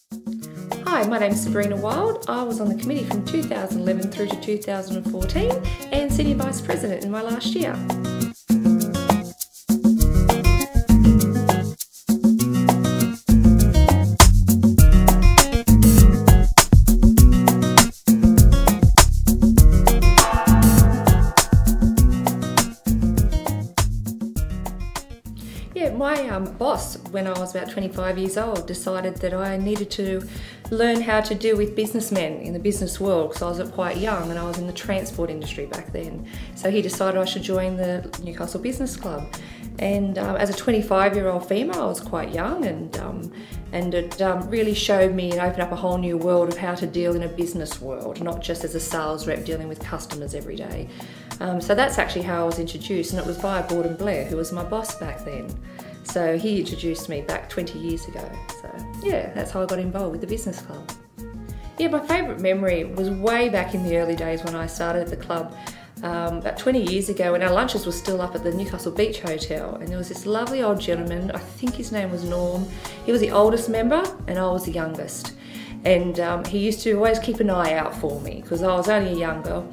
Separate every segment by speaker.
Speaker 1: Hi, my name's Sabrina Wild. I was on the committee from 2011 through to 2014 and Senior Vice President in my last year. Yeah, my boss, when I was about 25 years old, decided that I needed to learn how to deal with businessmen in the business world because I was quite young and I was in the transport industry back then. So he decided I should join the Newcastle Business Club. And as a 25-year-old female, I was quite young, and it really showed me and opened up a whole new world of how to deal in a business world, not just as a sales rep dealing with customers every day. So that's actually how I was introduced, and it was via Gordon Blair, who was my boss back then. So he introduced me back 20 years ago. So yeah, that's how I got involved with the business club. Yeah, my favourite memory was way back in the early days when I started at the club. About 20 years ago, when our lunches were still up at the Newcastle Beach Hotel, and there was this lovely old gentleman, I think his name was Norm. He was the oldest member and I was the youngest, and he used to always keep an eye out for me because I was only a young girl.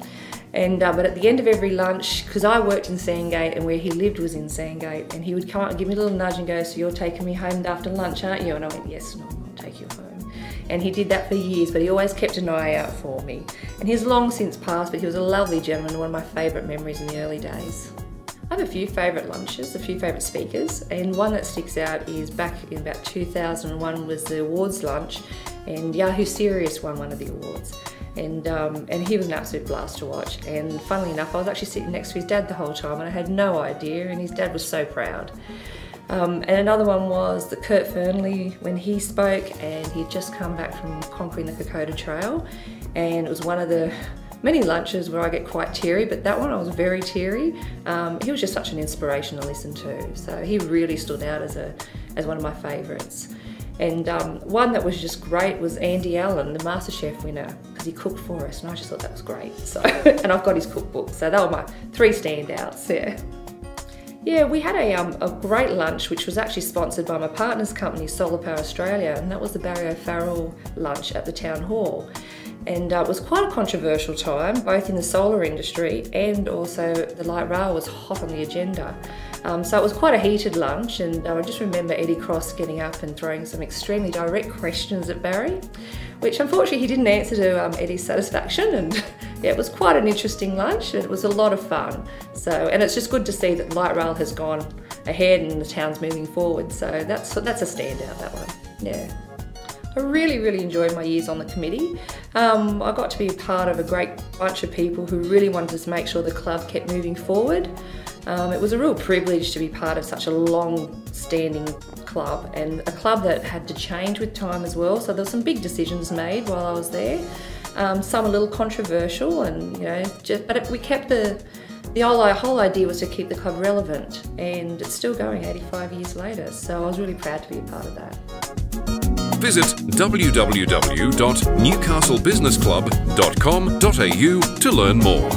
Speaker 1: And but at the end of every lunch, because I worked in Sandgate and where he lived was in Sandgate, and he would come up and give me a little nudge and go, "So you're taking me home after lunch, aren't you?" And I went, "Yes, Norm, I'll take you home." And he did that for years, but he always kept an eye out for me. And he's long since passed, but he was a lovely gentleman, one of my favourite memories in the early days. I have a few favourite lunches, a few favourite speakers, and one that sticks out is back in about 2001 was the awards lunch, and Yahoo Serious won one of the awards. And he was an absolute blast to watch, and funnily enough I was actually sitting next to his dad the whole time and I had no idea, and his dad was so proud. And another one was the Kurt Fernley when he spoke, and he'd just come back from conquering the Kokoda Trail, and it was one of the many lunches where I get quite teary, but that one I was very teary. He was just such an inspiration to listen to, so he really stood out as one of my favourites. And one that was just great was Andy Allen, the MasterChef winner, because he cooked for us, and I just thought that was great. So, and I've got his cookbook, so they were my three standouts. Yeah, we had a great lunch, which was actually sponsored by my partner's company, Solar Power Australia, and that was the Barry O'Farrell lunch at the Town Hall. And it was quite a controversial time, both in the solar industry and also the light rail was hot on the agenda. So it was quite a heated lunch, and I just remember Eddie Cross getting up and throwing some extremely direct questions at Barry, which unfortunately he didn't answer to Eddie's satisfaction, and yeah, it was quite an interesting lunch and it was a lot of fun. So, and it's just good to see that light rail has gone ahead and the town's moving forward, so that's a standout, that one, yeah. I really enjoyed my years on the committee. I got to be a part of a great bunch of people who really wanted to make sure the club kept moving forward. It was a real privilege to be part of such a long-standing club, and a club that had to change with time as well, so there were some big decisions made while I was there. Some a little controversial, and but we kept the whole idea was to keep the club relevant, and it's still going 85 years later, so I was really proud to be a part of that.
Speaker 2: Visit www.newcastlebusinessclub.com.au to learn more.